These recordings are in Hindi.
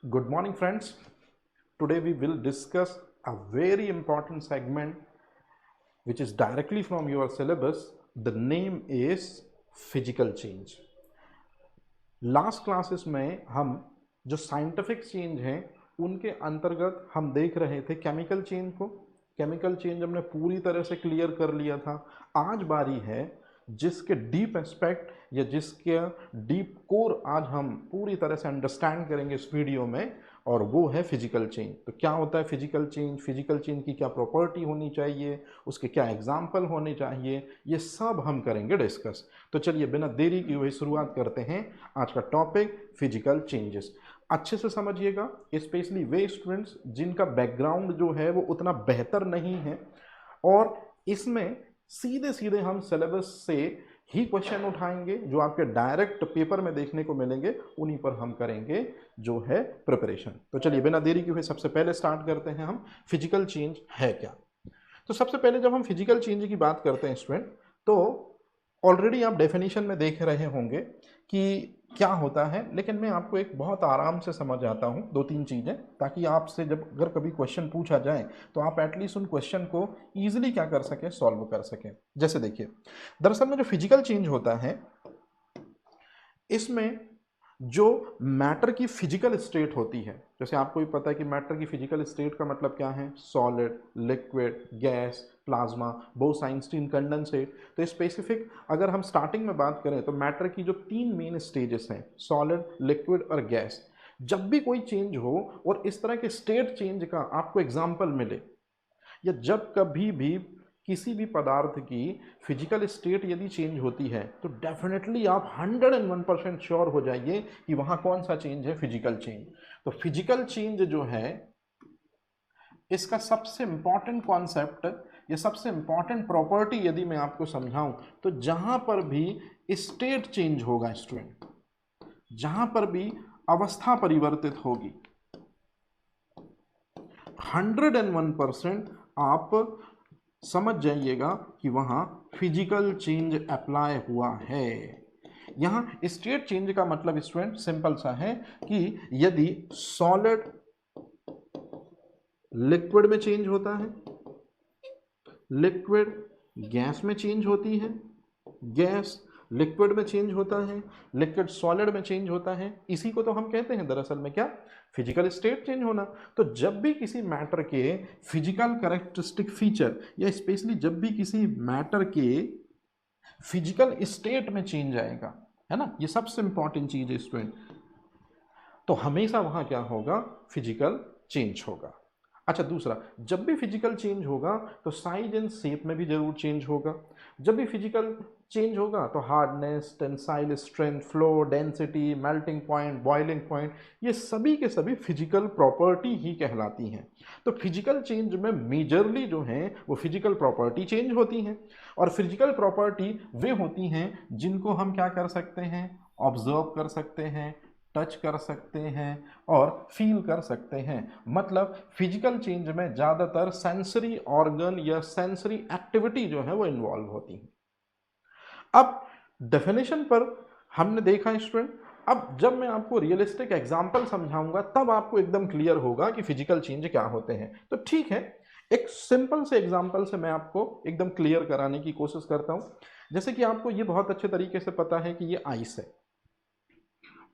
Good morning, friends. Today we will discuss a very important segment which is directly from your syllabus. The name is physical change. Last classes में हम जो साइंटिफिक चेंज हैं उनके अंतर्गत हम देख रहे थे केमिकल चेंज को। केमिकल चेंज हमने पूरी तरह से क्लियर कर लिया था। आज बारी है जिसके डीप एस्पेक्ट या जिसके डीप कोर आज हम पूरी तरह से अंडरस्टैंड करेंगे इस वीडियो में, और वो है फिजिकल चेंज। तो क्या होता है फिजिकल चेंज, फिजिकल चेंज की क्या प्रॉपर्टी होनी चाहिए, उसके क्या एग्जाम्पल होने चाहिए, ये सब हम करेंगे डिस्कस। तो चलिए बिना देरी की हुई शुरुआत करते हैं आज का टॉपिक फिजिकल चेंजेस। अच्छे से समझिएगा, स्पेशली वे स्टूडेंट्स जिनका बैकग्राउंड जो है वो उतना बेहतर नहीं है, और इसमें सीधे सीधे हम सिलेबस से ही क्वेश्चन उठाएंगे जो आपके डायरेक्ट पेपर में देखने को मिलेंगे, उन्हीं पर हम करेंगे जो है प्रिपरेशन। तो चलिए बिना देरी के हुए सबसे पहले स्टार्ट करते हैं हम फिजिकल चेंज है क्या। तो सबसे पहले जब हम फिजिकल चेंज की बात करते हैं स्टूडेंट, तो ऑलरेडी आप डेफिनेशन में देख रहे होंगे कि क्या होता है, लेकिन मैं आपको एक बहुत आराम से समझ आता हूँ दो तीन चीज़ें, ताकि आपसे जब अगर कभी क्वेश्चन पूछा जाए तो आप एटलीस्ट उन क्वेश्चन को ईजिली क्या कर सकें, सॉल्व कर सकें। जैसे देखिए, दरअसल में जो फिजिकल चेंज होता है इसमें जो मैटर की फिजिकल स्टेट होती है, जैसे आपको भी पता है कि मैटर की फिजिकल स्टेट का मतलब क्या है, solid, liquid, gas, plasma, both Einstein, condensate. तो स्पेसिफिक अगर हम स्टार्टिंग में बात करें तो मैटर की जो तीन मेन स्टेजेस हैं, सॉलिड, लिक्विड और गैस, जब भी कोई चेंज हो और इस तरह के स्टेट चेंज का आपको एग्जाम्पल मिले, या जब कभी भी किसी भी पदार्थ की फिजिकल स्टेट यदि चेंज होती है, तो डेफिनेटली आप 101% श्योर हो जाइए कि वहां कौन सा चेंज है, फिजिकल चेंज। तो फिजिकल चेंज जो है इसका सबसे इंपॉर्टेंट कॉन्सेप्ट या सबसे इंपॉर्टेंट प्रॉपर्टी यदि मैं आपको समझाऊं, तो जहां पर भी स्टेट चेंज होगा स्टूडेंट, जहां पर भी अवस्था परिवर्तित होगी, 101% आप समझ जाइएगा कि वहां फिजिकल चेंज अप्लाई हुआ है। यहां स्टेट चेंज का मतलब स्टूडेंट सिंपल सा है कि यदि सॉलिड लिक्विड में चेंज होता है, लिक्विड गैस में चेंज होती है, गैस लिक्विड में चेंज होता है, लिक्विड सॉलिड में चेंज होता है, इसी को तो हम कहते हैं दरअसल में क्या, फिजिकल स्टेट चेंज होना। तो जब भी किसी मैटर के फिजिकल कैरेक्टरिस्टिक फीचर या स्पेशली जब भी किसी मैटर के फिजिकल स्टेट में चेंज आएगा, है ना, ये सबसे इंपॉर्टेंट चीज है स्टूडेंट, तो हमेशा वहां क्या होगा, फिजिकल चेंज होगा। अच्छा, दूसरा, जब भी फिजिकल चेंज होगा तो साइज एंड शेप में भी जरूर चेंज होगा। जब भी फिजिकल चेंज होगा तो hardness, tensile strength, flow, density, melting point, boiling point, ये सभी के सभी फिजिकल प्रॉपर्टी ही कहलाती हैं। तो फिजिकल चेंज में मेजरली जो है वो फिजिकल प्रॉपर्टी चेंज होती हैं, और फिजिकल प्रॉपर्टी वे होती हैं जिनको हम क्या कर सकते हैं, ऑब्जर्व कर सकते हैं, टच कर सकते हैं और फील कर सकते हैं। मतलब फिजिकल चेंज में ज़्यादातर सेंसरी ऑर्गन या सेंसरी एक्टिविटी जो है वो इन्वॉल्व होती है। अब डेफिनेशन पर हमने देखा स्टूडेंट, अब जब मैं आपको रियलिस्टिक एग्जांपल समझाऊंगा तब आपको एकदम क्लियर होगा कि फिजिकल चेंज क्या होते हैं। तो ठीक है, एक सिंपल से एग्जांपल से मैं आपको एकदम क्लियर कराने की कोशिश करता हूं। जैसे कि आपको ये बहुत अच्छे तरीके से पता है कि ये आइस है,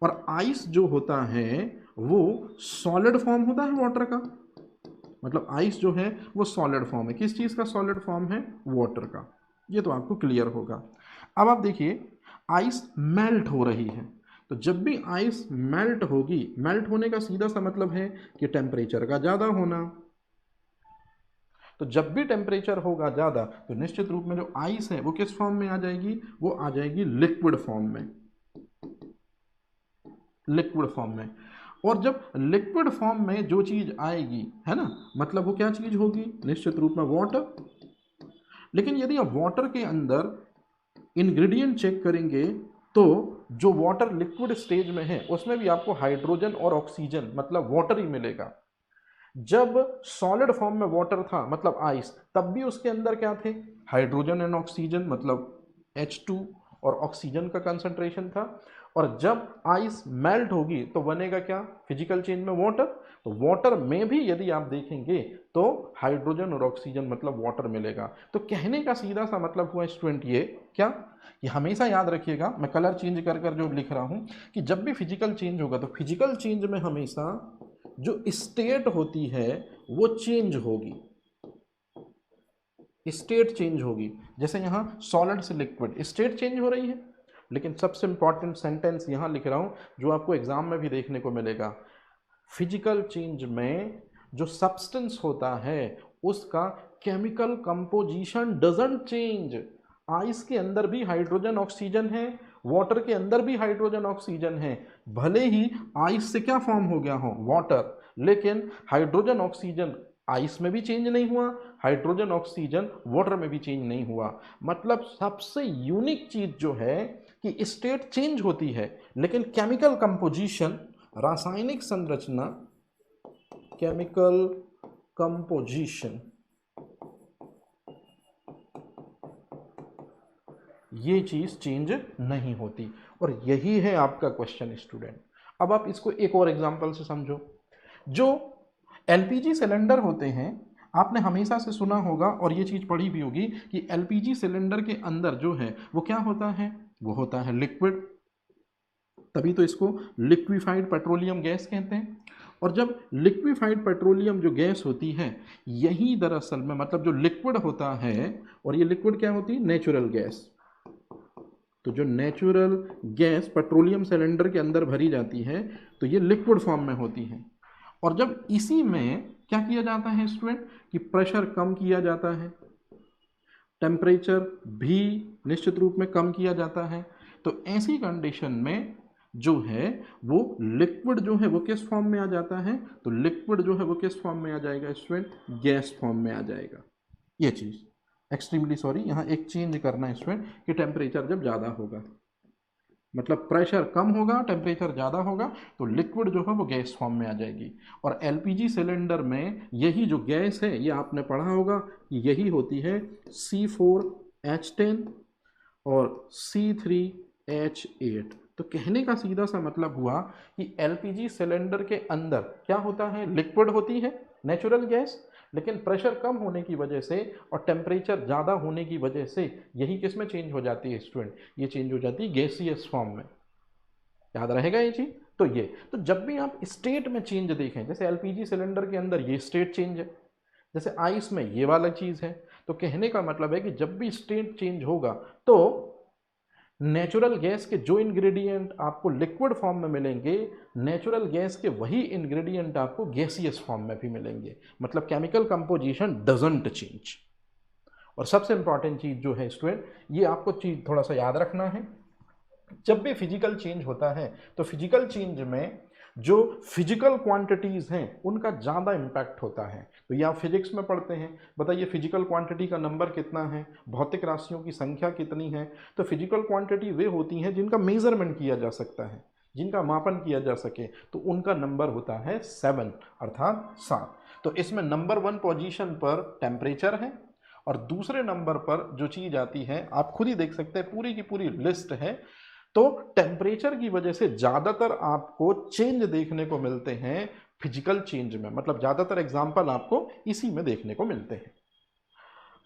और आइस जो होता है वो सॉलिड फॉर्म होता है वाटर का। मतलब आइस जो है वो सॉलिड फॉर्म है, किस चीज़ का सॉलिड फॉर्म है, वाटर का। ये तो आपको क्लियर होगा। अब आप देखिए, आइस मेल्ट हो रही है, तो जब भी आइस मेल्ट होगी, मेल्ट होने का सीधा सा मतलब है कि टेम्परेचर का ज़्यादा होना। तो जब भी टेम्परेचर होगा ज़्यादा तो निश्चित रूप में जो आइस है वो किस फॉर्म में आ जाएगी, वो आ जाएगी लिक्विड फॉर्म में, लिक्विड फॉर्म में। और जब लिक्विड फॉर्म में जो चीज आएगी, है ना, मतलब वो क्या चीज होगी, निश्चित रूप में वाटर। लेकिन यदि आप वाटर के अंदर इंग्रेडिएंट चेक करेंगे तो जो वाटर लिक्विड स्टेज में है उसमें भी आपको हाइड्रोजन और ऑक्सीजन मतलब वाटर ही मिलेगा। जब सॉलिड फॉर्म में वाटर था मतलब आइस, तब भी उसके अंदर क्या थे, हाइड्रोजन एंड ऑक्सीजन मतलब H2, और ऑक्सीजन का कंसंट्रेशन था। और जब आइस मेल्ट होगी तो बनेगा क्या फिजिकल चेंज में, वाटर। तो वाटर में भी यदि आप देखेंगे तो हाइड्रोजन और ऑक्सीजन मतलब वाटर मिलेगा। तो कहने का सीधा सा मतलब हुआ स्टूडेंट ये क्या, ये हमेशा याद रखिएगा, मैं कलर चेंज कर कर जो लिख रहा हूं कि जब भी फिजिकल चेंज होगा तो फिजिकल चेंज में हमेशा जो स्टेट होती है वो चेंज होगी, स्टेट चेंज होगी। जैसे यहां सॉलिड से लिक्विड, स्टेट चेंज हो रही है। लेकिन सबसे इंपॉर्टेंट सेंटेंस यहां लिख रहा हूं जो आपको एग्जाम में भी देखने को मिलेगा, फिजिकल चेंज में जो सब्सटेंस होता है उसका chemical composition doesn't change. Ice के अंदर भी हाइड्रोजन ऑक्सीजन है, वाटर के अंदर भी हाइड्रोजन ऑक्सीजन है। भले ही आइस से क्या फॉर्म हो गया हो, वाटर, लेकिन हाइड्रोजन ऑक्सीजन आइस में भी चेंज नहीं हुआ, हाइड्रोजन ऑक्सीजन वाटर में भी चेंज नहीं हुआ। मतलब सबसे यूनिक चीज जो है कि स्टेट चेंज होती है लेकिन केमिकल कंपोजिशन, रासायनिक संरचना, केमिकल कंपोजिशन, ये चीज चेंज नहीं होती। और यही है आपका क्वेश्चन स्टूडेंट। अब आप इसको एक और एग्जांपल से समझो। जो एलपीजी सिलेंडर होते हैं, आपने हमेशा से सुना होगा और ये चीज पढ़ी भी होगी कि एलपीजी सिलेंडर के अंदर जो है वो क्या होता है, वो होता है लिक्विड। तभी तो इसको लिक्विफाइड पेट्रोलियम गैस कहते हैं। और जब लिक्विफाइड पेट्रोलियम जो गैस होती है, यही दरअसल में मतलब जो लिक्विड होता है, और ये लिक्विड क्या होती है, नेचुरल गैस। तो जो नेचुरल गैस पेट्रोलियम सिलेंडर के अंदर भरी जाती है तो ये लिक्विड फॉर्म में होती है। और जब इसी में क्या किया जाता है स्टूडेंट कि प्रेशर कम किया जाता है, टेम्परेचर भी निश्चित रूप में कम किया जाता है। तो ऐसी कंडीशन में जो है वो लिक्विड जो है वो किस फॉर्म में आ जाता है, तो लिक्विड जो है वो किस फॉर्म में आ जाएगा स्टूडेंट, गैस फॉर्म में आ जाएगा। ये चीज एक्सट्रीमली सॉरी, यहाँ एक चेंज करना है स्टूडेंट कि टेम्परेचर जब ज़्यादा होगा, मतलब प्रेशर कम होगा टेम्परेचर ज़्यादा होगा तो लिक्विड जो है वो गैस फॉर्म में आ जाएगी। और एलपीजी सिलेंडर में यही जो गैस है ये आपने पढ़ा होगा कि यही होती है C4H10 और C3H8। तो कहने का सीधा सा मतलब हुआ कि एलपीजी सिलेंडर के अंदर क्या होता है, लिक्विड होती है नेचुरल गैस, लेकिन प्रेशर कम होने की वजह से और टेम्परेचर ज़्यादा होने की वजह से यही किस में चेंज हो जाती है स्टूडेंट, ये चेंज हो जाती है गैसियस फॉर्म में। याद रहेगा ये चीज। तो ये तो जब भी आप स्टेट में चेंज देखें, जैसे एलपीजी सिलेंडर के अंदर ये स्टेट चेंज है, जैसे आइस में ये वाला चीज है, तो कहने का मतलब है कि जब भी स्टेट चेंज होगा तो नेचुरल गैस के जो इंग्रेडिएंट आपको लिक्विड फॉर्म में मिलेंगे, नेचुरल गैस के वही इंग्रेडिएंट आपको गैसियस फॉर्म में भी मिलेंगे। मतलब केमिकल कंपोजिशन डजंट चेंज। और सबसे इंपॉर्टेंट चीज जो है स्टूडेंट, ये आपको चीज थोड़ा सा याद रखना है, जब भी फिजिकल चेंज होता है तो फिजिकल चेंज में जो फिजिकल क्वांटिटीज हैं उनका ज़्यादा इम्पैक्ट होता है। तो ये आप फिजिक्स में पढ़ते हैं, बताइए फिजिकल क्वांटिटी का नंबर कितना है, भौतिक राशियों की संख्या कितनी है। तो फिजिकल क्वांटिटी वे होती हैं जिनका मेजरमेंट किया जा सकता है, जिनका मापन किया जा सके, तो उनका नंबर होता है 7 अर्थात 7। तो इसमें नंबर 1 पोजीशन पर टेम्परेचर है और दूसरे नंबर पर जो चीज आती है आप खुद ही देख सकते हैं, पूरी की पूरी लिस्ट है। तो टेम्परेचर की वजह से ज्यादातर आपको चेंज देखने को मिलते हैं फिजिकल चेंज में, मतलब ज्यादातर एग्जाम्पल आपको इसी में देखने को मिलते हैं।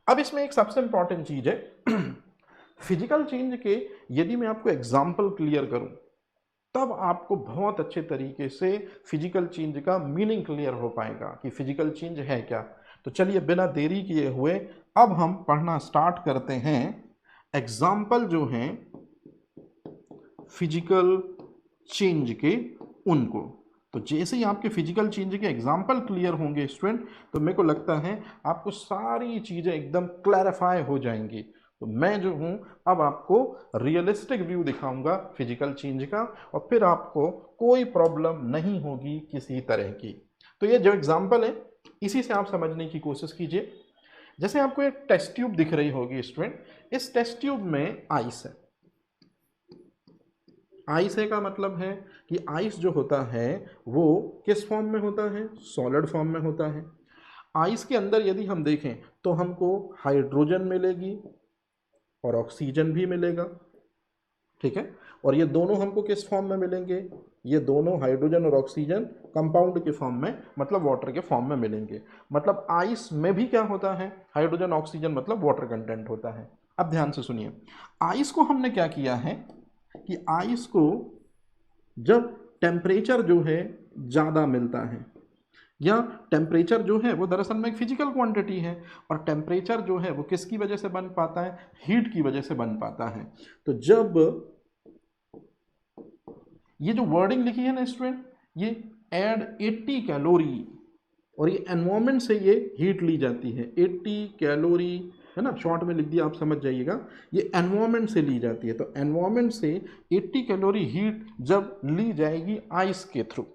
अब इसमें एक सबसे इंपॉर्टेंट चीज है फिजिकल चेंज के, यदि मैं आपको एग्जाम्पल क्लियर करूं तब आपको बहुत अच्छे तरीके से फिजिकल चेंज का मीनिंग क्लियर हो पाएगा कि फिजिकल चेंज है क्या। तो चलिए बिना देरी किए हुए अब हम पढ़ना स्टार्ट करते हैं एग्जाम्पल जो हैं फिजिकल चेंज के उनको। तो जैसे ही आपके फिजिकल चेंज के एग्जाम्पल क्लियर होंगे स्टूडेंट, तो मेरे को लगता है आपको सारी चीजें एकदम क्लैरिफाई हो जाएंगी। तो मैं जो हूं अब आपको रियलिस्टिक व्यू दिखाऊंगा फिजिकल चेंज का, और फिर आपको कोई प्रॉब्लम नहीं होगी किसी तरह की। तो ये जो एग्जाम्पल है इसी से आप समझने की कोशिश कीजिए। जैसे आपको एक टेस्ट ट्यूब दिख रही होगी स्टूडेंट, इस टेस्ट ट्यूब में आइस है। आइस है का मतलब है कि आइस जो होता है वो किस फॉर्म में होता है, सॉलिड फॉर्म में होता है। आइस के अंदर यदि हम देखें तो हमको हाइड्रोजन मिलेगी और ऑक्सीजन भी मिलेगा। ठीक है। और ये दोनों हमको किस फॉर्म में मिलेंगे, ये दोनों हाइड्रोजन और ऑक्सीजन कंपाउंड के फॉर्म में, मतलब वाटर के फॉर्म में मिलेंगे। मतलब आइस में भी क्या होता है, हाइड्रोजन ऑक्सीजन मतलब वाटर कंटेंट होता है। अब ध्यान से सुनिए, आइस को हमने क्या किया है कि आइस को जब टेम्परेचर जो है ज़्यादा मिलता है, या टेम्परेचर जो है वो दरअसल में एक फिजिकल क्वांटिटी है, और टेम्परेचर जो है वो किसकी वजह से बन पाता है, हीट की वजह से बन पाता है। तो जब ये जो वर्डिंग लिखी है ना स्टूडेंट, ये ऐड 80 कैलोरी, और ये एनवायरमेंट से ये हीट ली जाती है, 80 कैलोरी है ना, शॉर्ट में लिख दिया, आप समझ जाइएगा, ये एनवायरमेंट से ली जाती है। तो एनवायरमेंट से 80 कैलोरी हीट जब ली जाएगी आइस के थ्रू,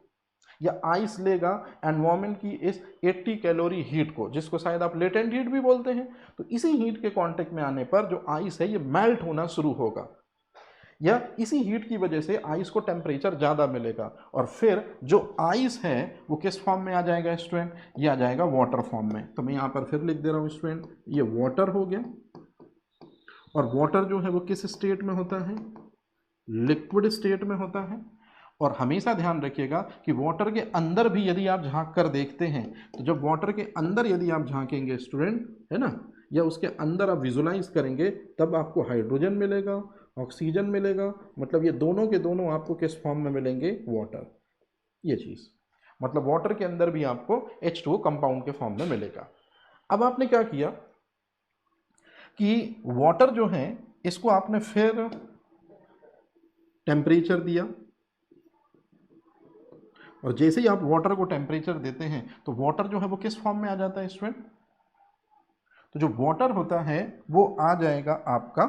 या आइस लेगा एनवायरमेंट की इस 80 कैलोरी हीट को, जिसको शायद आप लेटेंट हीट भी बोलते हैं, तो इसी हीट के कांटेक्ट में आने पर जो आइस है ये मेल्ट होना शुरू होगा, या इसी हीट की वजह से आइस को टेम्परेचर ज़्यादा मिलेगा, और फिर जो आइस है वो किस फॉर्म में आ जाएगा स्टूडेंट, ये आ जाएगा वाटर फॉर्म में। तो मैं यहाँ पर फिर लिख दे रहा हूँ स्टूडेंट, ये वाटर हो गया, और वाटर जो है वो किस स्टेट में होता है, लिक्विड स्टेट में होता है। और हमेशा ध्यान रखिएगा कि वाटर के अंदर भी यदि आप झांक कर देखते हैं, तो जब वाटर के अंदर यदि आप झांकेंगे स्टूडेंट, है ना, या उसके अंदर आप विजुलाइज करेंगे, तब आपको हाइड्रोजन मिलेगा, ऑक्सीजन मिलेगा, मतलब ये दोनों के दोनों आपको किस फॉर्म में मिलेंगे, वाटर। ये चीज़ मतलब वाटर के अंदर भी आपको H2O कंपाउंड के फॉर्म में मिलेगा। अब आपने क्या किया कि वाटर जो है इसको आपने फिर टेम्परेचर दिया, और जैसे ही आप वाटर को टेम्परेचर देते हैं तो वाटर जो है वो किस फॉर्म में आ जाता है स्टूडेंट, तो जो वाटर होता है वो आ जाएगा आपका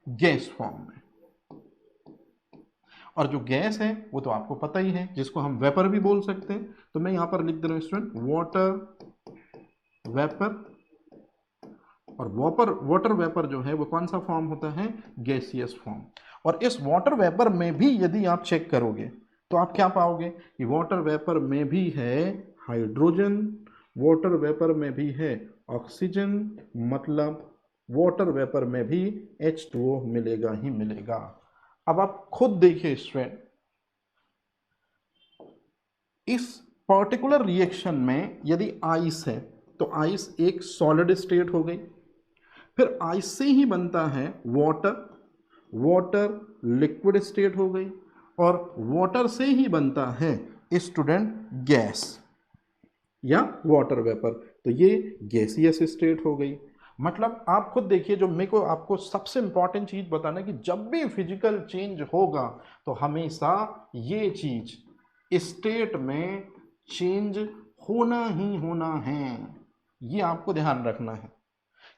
गैस फॉर्म में। और जो गैस है वो तो आपको पता ही है, जिसको हम वेपर भी बोल सकते हैं। तो मैं यहां पर लिख दे रहा हूं स्टूडेंट, वाटर वेपर। और वाटर वेपर जो है वो कौन सा फॉर्म होता है, गैसियस फॉर्म। और इस वाटर वेपर में भी यदि आप चेक करोगे तो आप क्या पाओगे कि वाटर वेपर में भी है हाइड्रोजन, वाटर वेपर में भी है ऑक्सीजन, मतलब वाटर वेपर में भी H2O मिलेगा ही मिलेगा। अब आप खुद देखिए स्टूडेंट, इस पर्टिकुलर रिएक्शन में यदि आइस है तो आइस एक सॉलिड स्टेट हो गई, फिर आइस से ही बनता है वाटर, वाटर लिक्विड स्टेट हो गई, और वाटर से ही बनता है स्टूडेंट गैस या वाटर वेपर, तो ये गैसियस स्टेट हो गई। मतलब आप खुद देखिए, जो मेरे को आपको सबसे इंपॉर्टेंट चीज बताना है कि जब भी फिजिकल चेंज होगा तो हमेशा ये चीज स्टेट में चेंज होना ही होना है, ये आपको ध्यान रखना है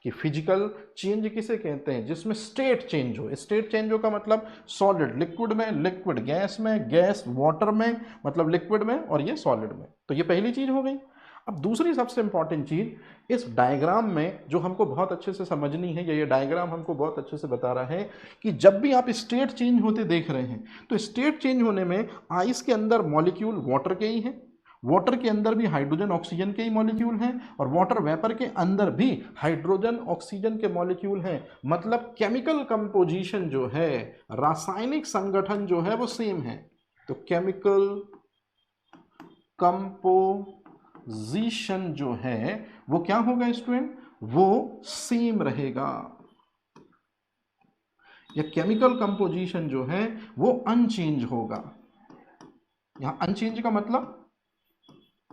कि फिजिकल चेंज किसे कहते हैं, जिसमें स्टेट चेंज हो। स्टेट चेंज हो का मतलब सॉलिड लिक्विड में, लिक्विड गैस में, गैस वाटर में, मतलब लिक्विड में, और ये सॉलिड में। तो ये पहली चीज हो गई। अब दूसरी सबसे इंपॉर्टेंट चीज, इस डायग्राम में जो हमको बहुत अच्छे से समझनी है, या ये डायग्राम हमको बहुत अच्छे से बता रहा है कि जब भी आप स्टेट चेंज होते देख रहे हैं तो स्टेट चेंज होने में आइस के अंदर मॉलिक्यूल वाटर के ही हैं, वाटर के अंदर भी हाइड्रोजन ऑक्सीजन के ही मॉलिक्यूल हैं, और वाटर वेपर के अंदर भी हाइड्रोजन ऑक्सीजन के मॉलिक्यूल हैं। मतलब केमिकल कंपोजिशन जो है, रासायनिक संगठन जो है वो सेम है। तो केमिकल कंपोजिशन जो है वो क्या होगा स्टूडेंट, वो सेम रहेगा, या केमिकल कंपोजिशन जो है वो अनचेंज होगा। यहां अनचेंज का मतलब,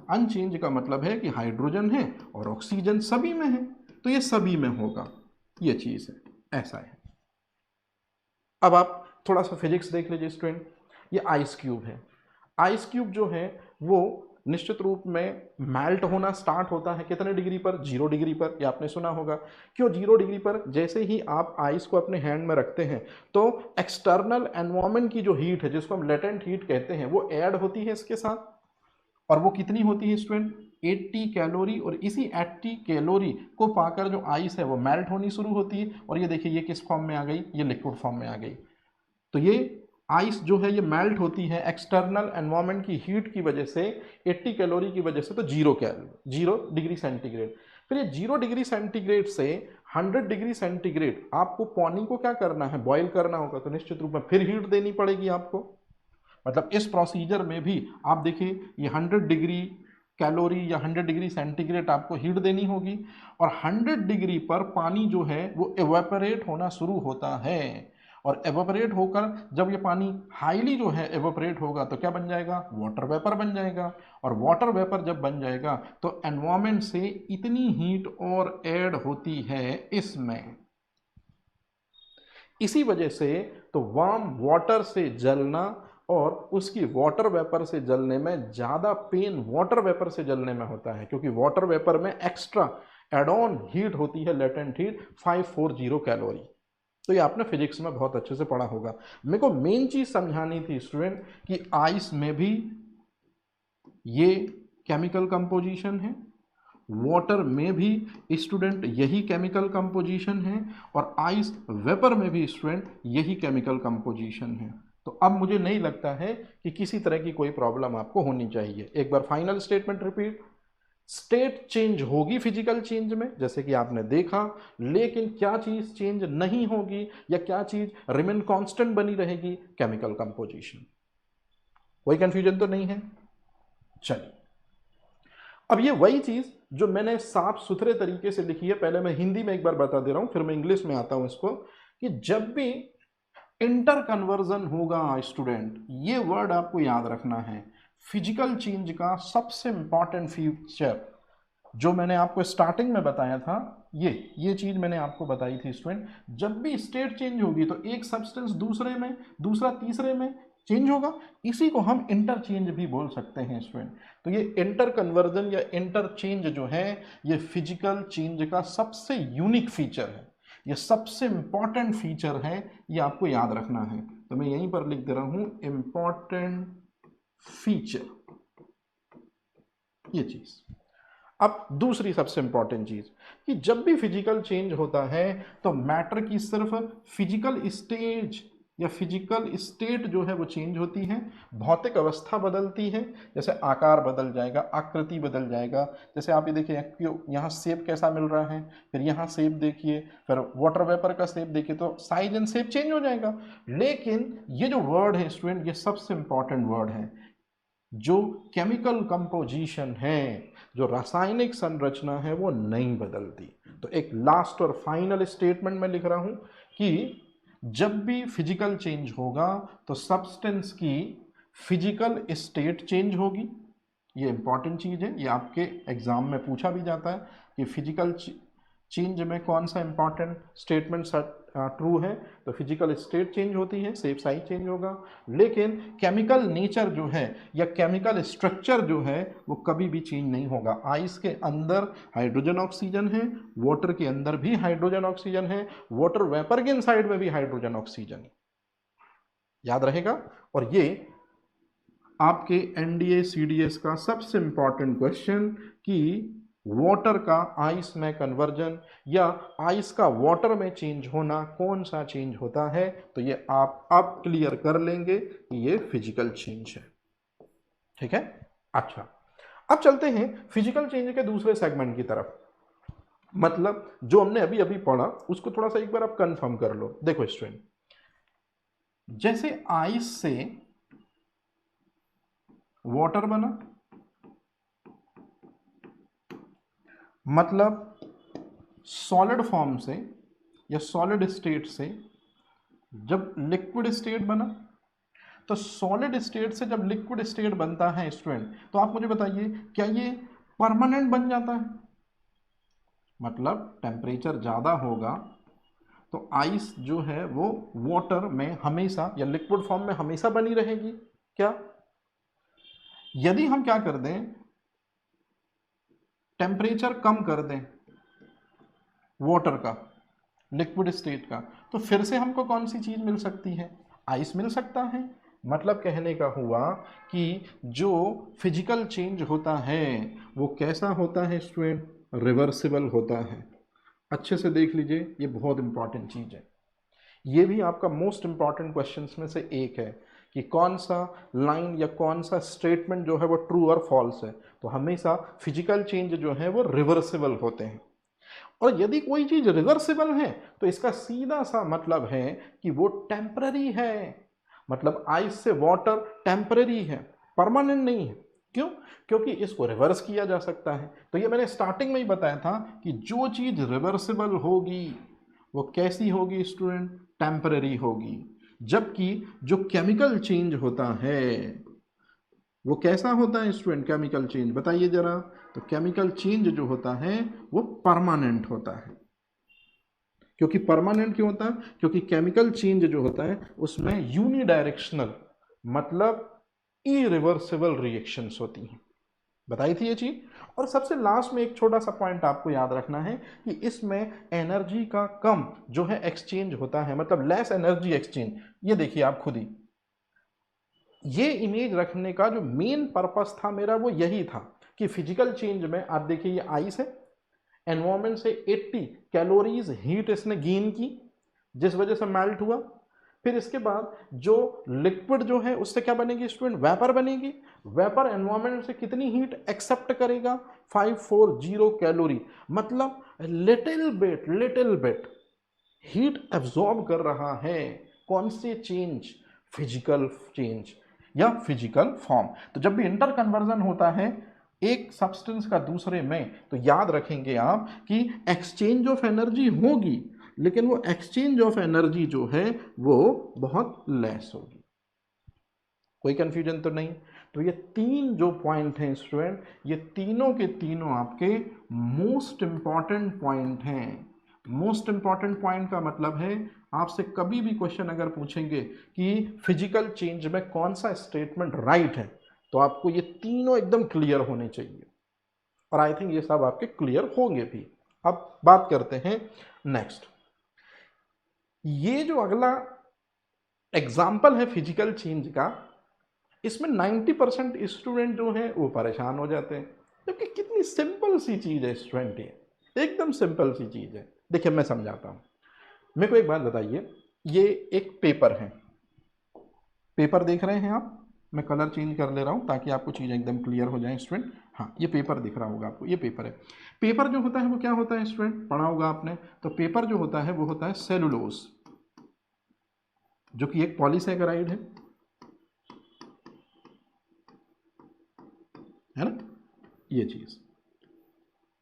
अनचेंज का मतलब है कि हाइड्रोजन है और ऑक्सीजन सभी में है, तो ये सभी में होगा, ये चीज है, ऐसा है। अब आप थोड़ा सा फिजिक्स देख लीजिए स्टूडेंट, ये आइस क्यूब है। आइस क्यूब जो है वो निश्चित रूप में मेल्ट होना स्टार्ट होता है कितने डिग्री पर, 0 डिग्री पर, ये आपने सुना होगा। क्यों 0 डिग्री पर? जैसे ही आप आइस को अपने हैंड में रखते हैं तो एक्सटर्नल एनवायरमेंट की जो हीट है, जिसको हम लेटेंट हीट कहते हैं, वो ऐड होती है इसके साथ। और वो कितनी होती है स्टूडेंट, 80 कैलोरी। और इसी 80 कैलोरी को पाकर जो आइस है वो मेल्ट होनी शुरू होती है, और ये देखिए ये किस फॉर्म में आ गई, ये लिक्विड फॉर्म में आ गई। तो ये आइस जो है ये मेल्ट होती है एक्सटर्नल एनवायरमेंट की हीट की वजह से, 80 कैलोरी की वजह से, तो 0 डिग्री सेंटीग्रेड। फिर ये 0 डिग्री सेंटीग्रेड से 100 डिग्री सेंटीग्रेड आपको पानी को क्या करना है, बॉईल करना होगा, तो निश्चित रूप में फिर हीट देनी पड़ेगी आपको। मतलब इस प्रोसीजर में भी आप देखिए ये 100 डिग्री कैलोरी या 100 डिग्री सेंटीग्रेड आपको हीट देनी होगी, और 100 डिग्री पर पानी जो है वो एवेपोरेट होना शुरू होता है, और एवेपोरेट होकर जब ये पानी हाईली जो है एवेपोरेट होगा तो क्या बन जाएगा, वाटर वेपर बन जाएगा। और वाटर वेपर जब बन जाएगा तो एनवायरमेंट से इतनी हीट और ऐड होती है इसमें, इसी वजह से तो वार्म वाटर से जलना और उसकी वाटर वेपर से जलने में ज़्यादा पेन वाटर वेपर से जलने में होता है, क्योंकि वाटर वेपर में एक्स्ट्रा एड ऑन हीट होती है, लेटेंट हीट 540 कैलोरी। तो ये आपने फिजिक्स में बहुत अच्छे से पढ़ा होगा। मेरे को मेन चीज़ समझानी थी स्टूडेंट कि आइस में भी ये केमिकल कंपोजिशन है, वाटर में भी स्टूडेंट यही केमिकल कंपोजिशन है, और आइस वेपर में भी स्टूडेंट यही केमिकल कंपोजिशन है। तो अब मुझे नहीं लगता है कि किसी तरह की कोई प्रॉब्लम आपको होनी चाहिए। एक बार final statement repeat, state change होगी फिजिकल चेंज में जैसे कि आपने देखा, लेकिन क्या चीज चेंज नहीं होगी या क्या चीज रिमेन कांस्टेंट बनी रहेगी, केमिकल कंपोजिशन। कोई कंफ्यूजन तो नहीं है? चलिए, अब ये वही चीज जो मैंने साफ सुथरे तरीके से लिखी है, पहले मैं हिंदी में एक बार बता दे रहा हूं, फिर मैं इंग्लिश में आता हूं इसको, कि जब भी इंटर कन्वर्जन होगा स्टूडेंट, ये वर्ड आपको याद रखना है, फिजिकल चेंज का सबसे इंपॉर्टेंट फीचर जो मैंने आपको स्टार्टिंग में बताया था, ये चीज मैंने आपको बताई थी स्टूडेंट, जब भी स्टेट चेंज होगी तो एक सब्सटेंस दूसरे में, दूसरा तीसरे में चेंज होगा, इसी को हम इंटरचेंज भी बोल सकते हैं स्टूडेंट। तो ये इंटर कन्वर्जन या इंटरचेंज जो है, ये फिजिकल चेंज का सबसे यूनिक फीचर है, ये सबसे इंपॉर्टेंट फीचर है, ये आपको याद रखना है। तो मैं यहीं पर लिख दे रहा हूं इंपॉर्टेंट फीचर, ये चीज। अब दूसरी सबसे इंपॉर्टेंट चीज कि जब भी फिजिकल चेंज होता है तो मैटर की सिर्फ फिजिकल स्टेज या फिजिकल स्टेट जो है वो चेंज होती है, भौतिक अवस्था बदलती है, जैसे आकार बदल जाएगा, आकृति बदल जाएगा। जैसे आप ये देखिए यहाँ शेप कैसा मिल रहा है, फिर यहाँ शेप देखिए, फिर वाटर वेपर का शेप देखिए, तो साइज एंड शेप चेंज हो जाएगा। लेकिन ये जो वर्ड है स्टूडेंट, ये सबसे इंपॉर्टेंट वर्ड है, जो केमिकल कंपोजिशन है, जो रासायनिक संरचना है, वो नहीं बदलती। तो एक लास्ट और फाइनल स्टेटमेंट में लिख रहा हूं कि जब भी फिजिकल चेंज होगा तो सब्सटेंस की फिजिकल स्टेट चेंज होगी। ये इंपॉर्टेंट चीज है, ये आपके एग्जाम में पूछा भी जाता है कि फिजिकल चेंज में कौन सा इंपॉर्टेंट स्टेटमेंट ट्रू है, तो फिजिकल स्टेट चेंज होती है, शेप साइज चेंज होगा, लेकिन केमिकल नेचर जो है या केमिकल स्ट्रक्चर जो है वो कभी भी चेंज नहीं होगा। आइस के अंदर हाइड्रोजन ऑक्सीजन है, वाटर के अंदर भी हाइड्रोजन ऑक्सीजन है, वाटर वेपर के इनसाइड में भी हाइड्रोजन ऑक्सीजन है, याद रहेगा। और ये आपके एनडीए सीडीएस का सबसे इंपॉर्टेंट क्वेश्चन कि वाटर का आइस में कन्वर्जन या आइस का वाटर में चेंज होना कौन सा चेंज होता है, तो ये आप अब क्लियर कर लेंगे कि ये फिजिकल चेंज है। ठीक है, अच्छा अब चलते हैं फिजिकल चेंज के दूसरे सेगमेंट की तरफ। मतलब जो हमने अभी अभी पढ़ा उसको थोड़ा सा एक बार आप कंफर्म कर लो। देखो स्टूडेंट, जैसे आइस से वाटर बना, मतलब सॉलिड फॉर्म से या सॉलिड स्टेट से जब लिक्विड स्टेट बना, तो सॉलिड स्टेट से जब लिक्विड स्टेट बनता है स्टूडेंट, तो आप मुझे बताइए क्या ये परमानेंट बन जाता है? मतलब टेम्परेचर ज़्यादा होगा तो आइस जो है वो वाटर में हमेशा या लिक्विड फॉर्म में हमेशा बनी रहेगी क्या? यदि हम क्या कर दें, टेम्परेचर कम कर दें वाटर का, लिक्विड स्टेट का, तो फिर से हमको कौन सी चीज मिल सकती है? आइस मिल सकता है। मतलब कहने का हुआ कि जो फिजिकल चेंज होता है वो कैसा होता है स्टूडेंट? रिवर्सिबल होता है। अच्छे से देख लीजिए, ये बहुत इंपॉर्टेंट चीज है, ये भी आपका मोस्ट इंपॉर्टेंट क्वेश्चंस में से एक है कि कौन सा लाइन या कौन सा स्टेटमेंट जो है वो ट्रू और फॉल्स है। तो हमेशा फिजिकल चेंज जो है वो रिवर्सिबल होते हैं। और यदि कोई चीज रिवर्सिबल है तो इसका सीधा सा मतलब है कि वो टेम्पररी है। मतलब आइस से वाटर टेम्पररी है, परमानेंट नहीं है। क्यों? क्योंकि इसको रिवर्स किया जा सकता है। तो ये मैंने स्टार्टिंग में ही बताया था कि जो चीज रिवर्सिबल होगी वो कैसी होगी स्टूडेंट? टेम्पररी होगी। जबकि जो केमिकल चेंज होता है वो कैसा होता है स्टूडेंट? केमिकल चेंज बताइए जरा। तो केमिकल चेंज जो होता है वो परमानेंट होता है। क्योंकि परमानेंट क्यों होता है? क्योंकि केमिकल चेंज जो होता है उसमें यूनिडायरेक्शनल मतलब इरिवर्सिबल रिएक्शंस होती हैं। बताई थी ये चीज। और सबसे लास्ट में एक छोटा सा पॉइंट आपको याद रखना है कि इसमें एनर्जी का कम जो है एक्सचेंज होता है, मतलब लेस एनर्जी एक्सचेंज। ये देखिए आप खुद ही, ये इमेज रखने का जो मेन पर्पस था मेरा वो यही था कि फिजिकल चेंज में आप देखिए ये आइस है, एनवायरमेंट से 80 कैलोरीज हीट इसने गेन की जिस वजह से मेल्ट हुआ। फिर इसके बाद जो लिक्विड जो है उससे क्या बनेगी स्टूडेंट? वेपर बनेगी। वेपर एनवायरमेंट से कितनी हीट एक्सेप्ट करेगा? 540 कैलोरी। मतलब लिटिल बिट हीट एब्जॉर्ब कर रहा है। कौन से चेंज? फिजिकल चेंज या फिजिकल फॉर्म। तो जब भी इंटर कन्वर्जन होता है एक सब्सटेंस का दूसरे में, तो याद रखेंगे आप कि एक्सचेंज ऑफ एनर्जी होगी, लेकिन वो एक्सचेंज ऑफ एनर्जी जो है वो बहुत लेस होगी। कोई कंफ्यूजन तो नहीं? तो ये तीन जो पॉइंट हैं स्टूडेंट, ये तीनों के तीनों आपके मोस्ट इंपॉर्टेंट पॉइंट हैं। मोस्ट इंपॉर्टेंट पॉइंट का मतलब है आपसे कभी भी क्वेश्चन अगर पूछेंगे कि फिजिकल चेंज में कौन सा स्टेटमेंट राइट है, तो आपको ये तीनों एकदम क्लियर होने चाहिए। और आई थिंक ये सब आपके क्लियर होंगे भी। अब बात करते हैं नेक्स्ट। ये जो अगला एग्जाम्पल है फिजिकल चेंज का, इसमें 90% स्टूडेंट जो हैं वो परेशान हो जाते हैं, जबकि कितनी सिंपल सी चीज़ है स्टूडेंट, ये एकदम सिंपल सी चीज़ है। देखिए मैं समझाता हूँ। मेरे को एक बात बताइए, ये एक पेपर है, पेपर देख रहे हैं आप? मैं कलर चेंज कर ले रहा हूँ ताकि आपको चीज़ें एकदम क्लियर हो जाएं स्टूडेंट। हाँ, ये पेपर दिख रहा होगा आपको, ये पेपर है। पेपर जो होता है वो क्या होता है स्टूडेंट? पढ़ा होगा आपने। तो पेपर जो होता है वो होता है सेलुलोज, जो कि एक पॉलीसैकेराइड है ना, ये चीज़।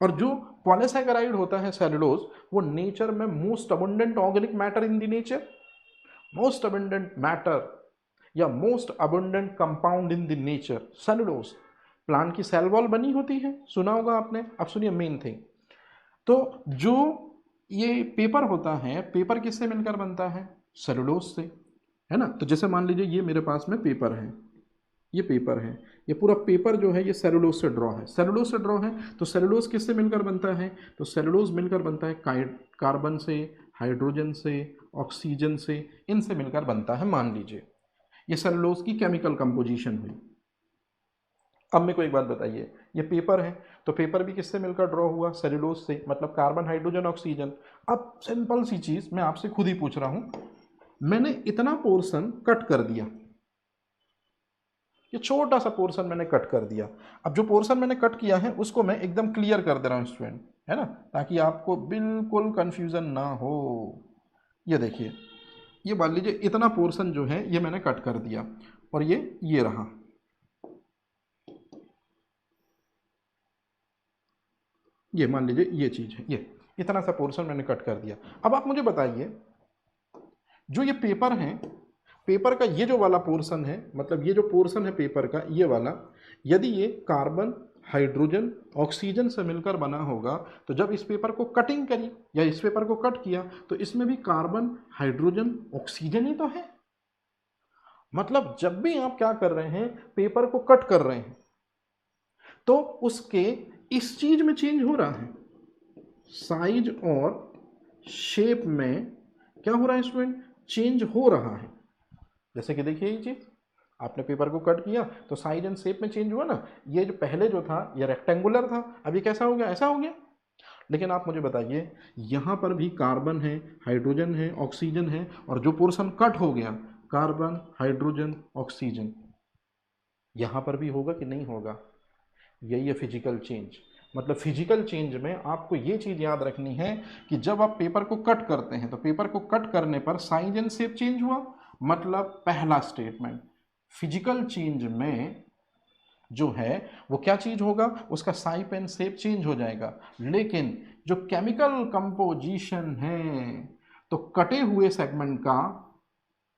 और जो पॉलीसैकेराइड होता है सेलुलोज, वो नेचर में most abundant organic matter in the nature, most abundant matter या most abundant compound in the nature cellulose. Plant की सेल वॉल बनी होती है, सुना होगा आपने। अब सुनिए मेन थिंग। तो जो ये पेपर होता है, पेपर किससे मिलकर बनता है? सेलुलोज से, है ना। तो जैसे मान लीजिए ये मेरे पास में पेपर है, ये पेपर है, ये पूरा पेपर जो है ये सेलुलोज से ड्रॉ है, सेलुलोज से ड्रॉ है। तो सेलुलोज किससे मिलकर बनता है? तो सेलुलोज मिलकर बनता है कार्बन से, हाइड्रोजन से, ऑक्सीजन से, इनसे मिलकर बनता है। मान लीजिए ये सेलुलोज की केमिकल कंपोजिशन हुई। अब मेरे को एक बात बताइए, ये पेपर है, तो पेपर भी किससे मिलकर ड्रॉ हुआ? सेलुलोज से, मतलब कार्बन, हाइड्रोजन, ऑक्सीजन। अब सिंपल सी चीज मैं आपसे खुद ही पूछ रहा हूं, मैंने इतना पोर्शन कट कर दिया, ये छोटा सा पोर्शन मैंने कट कर दिया। अब जो पोर्शन मैंने कट किया है उसको मैं एकदम क्लियर कर दे रहा हूँ स्टूडेंट, है ना, ताकि आपको बिल्कुल कंफ्यूजन ना हो। ये देखिए, ये मान लीजिए इतना पोर्शन जो है ये मैंने कट कर दिया, और ये रहा, ये मान लीजिए ये चीज है, ये इतना सा पोर्शन मैंने कट कर दिया। अब आप मुझे बताइए, जो ये पेपर है, पेपर का ये जो वाला पोर्शन है, मतलब ये जो पोर्शन है पेपर का ये वाला, यदि ये कार्बन, हाइड्रोजन, ऑक्सीजन से मिलकर बना होगा, तो जब इस पेपर को कटिंग करी या इस पेपर को कट किया तो इसमें भी कार्बन, हाइड्रोजन, ऑक्सीजन ही तो है। मतलब जब भी आप क्या कर रहे हैं, पेपर को कट कर रहे हैं, तो उसके इस चीज में चेंज हो रहा है, साइज और शेप में क्या हो रहा है स्टूडेंट? चेंज हो रहा है। जैसे कि देखिए ये चीज, आपने पेपर को कट किया तो साइज एंड शेप में चेंज हुआ ना। ये जो पहले जो था ये रेक्टेंगुलर था, अभी कैसा हो गया? ऐसा हो गया। लेकिन आप मुझे बताइए, यहां पर भी कार्बन है, हाइड्रोजन है, ऑक्सीजन है, और जो पोर्शन कट हो गया, कार्बन, हाइड्रोजन, ऑक्सीजन, यहां पर भी होगा कि नहीं होगा? यही है फिजिकल चेंज। मतलब फिजिकल चेंज में आपको ये चीज़ याद रखनी है कि जब आप पेपर को कट करते हैं तो पेपर को कट करने पर साइज एंड शेप चेंज हुआ, मतलब पहला स्टेटमेंट। फिजिकल चेंज में जो है वो क्या चीज होगा, उसका साइज एंड शेप चेंज हो जाएगा, लेकिन जो केमिकल कंपोजिशन है, तो कटे हुए सेगमेंट का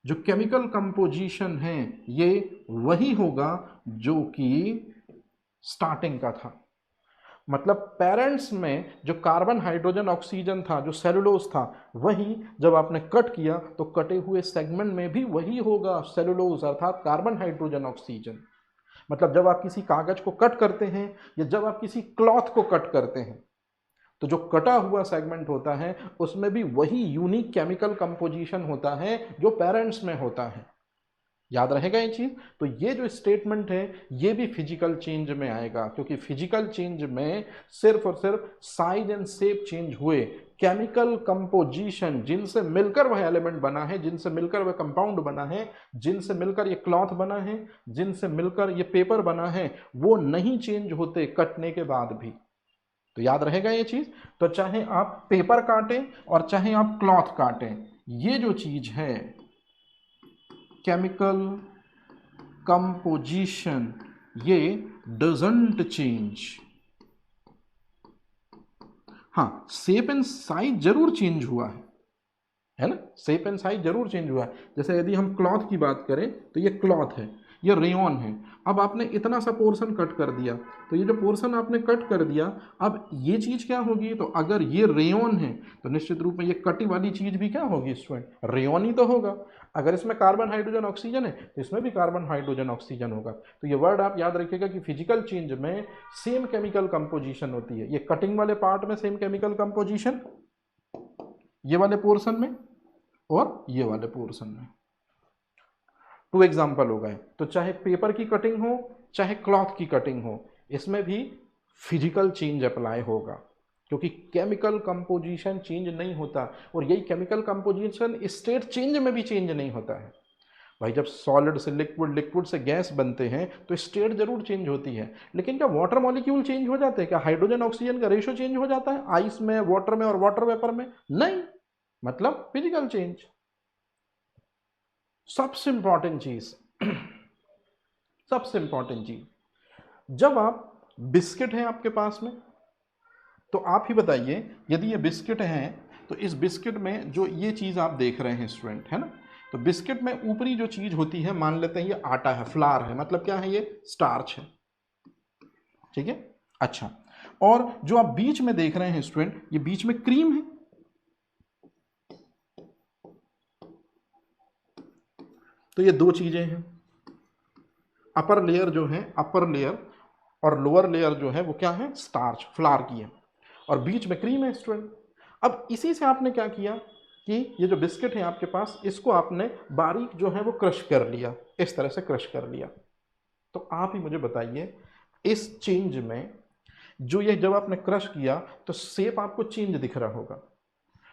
जो केमिकल कंपोजिशन है ये वही होगा जो कि स्टार्टिंग का था। मतलब पेरेंट्स में जो कार्बन हाइड्रोजन ऑक्सीजन था, जो सेलुलोज था, वही जब आपने कट किया तो कटे हुए सेगमेंट में भी वही होगा सेलुलोज अर्थात कार्बन हाइड्रोजन ऑक्सीजन। मतलब जब आप किसी कागज को कट करते हैं या जब आप किसी क्लॉथ को कट करते हैं तो जो कटा हुआ सेगमेंट होता है उसमें भी वही यूनिक केमिकल कंपोजिशन होता है जो पेरेंट्स में होता है। याद रहेगा ये चीज। तो ये जो स्टेटमेंट है ये भी फिजिकल चेंज में आएगा, क्योंकि फिजिकल चेंज में सिर्फ और सिर्फ साइज एंड शेप चेंज हुए, केमिकल कंपोजिशन जिनसे मिलकर वह एलिमेंट बना है, जिनसे मिलकर वह कंपाउंड बना है, जिनसे मिलकर ये क्लॉथ बना है, जिनसे मिलकर ये पेपर बना है, वो नहीं चेंज होते कटने के बाद भी। तो याद रहेगा ये चीज। तो चाहे आप पेपर काटें और चाहे आप क्लॉथ काटें, ये जो चीज है केमिकल कंपोजिशन ये डजंट चेंज। हाँ, शेप एंड साइज जरूर चेंज हुआ है ना, शेप एंड साइज जरूर चेंज हुआ है। जैसे यदि हम क्लॉथ की बात करें तो ये क्लॉथ है, ये रेयॉन है। अब आपने इतना सा पोर्शन कट कर दिया, तो ये जो पोर्शन आपने कट कर दिया, अब ये चीज क्या होगी, तो अगर ये रेयॉन है तो निश्चित रूप में ये कटी वाली चीज भी क्या होगी स्टूडेंट, रेयॉन ही तो होगा। अगर इसमें कार्बन हाइड्रोजन ऑक्सीजन है तो इसमें भी कार्बन हाइड्रोजन ऑक्सीजन होगा। तो ये वर्ड आप याद रखिएगा कि फिजिकल चेंज में सेम केमिकल कंपोजिशन होती है। ये कटिंग वाले पार्ट में सेम केमिकल कंपोजिशन, ये वाले पोर्शन में और ये वाले पोर्शन में। 2 एग्जाम्पल हो गए। तो चाहे पेपर की कटिंग हो चाहे क्लॉथ की कटिंग हो, इसमें भी फिजिकल चेंज अप्लाई होगा, क्योंकि केमिकल कंपोजिशन चेंज नहीं होता। और यही केमिकल कंपोजिशन स्टेट चेंज में भी चेंज नहीं होता है भाई। जब सॉलिड से लिक्विड, लिक्विड से गैस बनते हैं तो स्टेट जरूर चेंज होती है, लेकिन क्या वाटर मॉलिक्यूल चेंज हो जाते हैं, क्या हाइड्रोजन ऑक्सीजन का रेशियो चेंज हो जाता है आइस में, वाटर में और वाटर वेपर में? नहीं, मतलब फिजिकल चेंज। सबसे इंपॉर्टेंट चीज सबसे इंपॉर्टेंट चीज, जब आप बिस्किट है आपके पास में, तो आप ही बताइए, यदि ये बिस्किट है तो इस बिस्किट में जो ये चीज आप देख रहे हैं स्टूडेंट, है ना, तो बिस्किट में ऊपरी जो चीज होती है, मान लेते हैं ये आटा है, फ्लार है, मतलब क्या है, ये स्टार्च है, ठीक है। अच्छा, और जो आप बीच में देख रहे हैं स्टूडेंट, ये बीच में क्रीम है। तो ये 2 चीजें हैं, अपर लेयर जो है, अपर लेयर और लोअर लेयर जो है वो क्या है, स्टार्च, फ्लार की है, और बीच में क्रीम है स्टूडेंट। अब इसी से आपने क्या किया कि ये जो बिस्किट है आपके पास, इसको आपने बारीक जो है वो क्रश कर लिया, इस तरह से क्रश कर लिया। तो आप ही मुझे बताइए, इस चेंज में जो ये जब आपने क्रश किया तो शेप आपको चेंज दिख रहा होगा,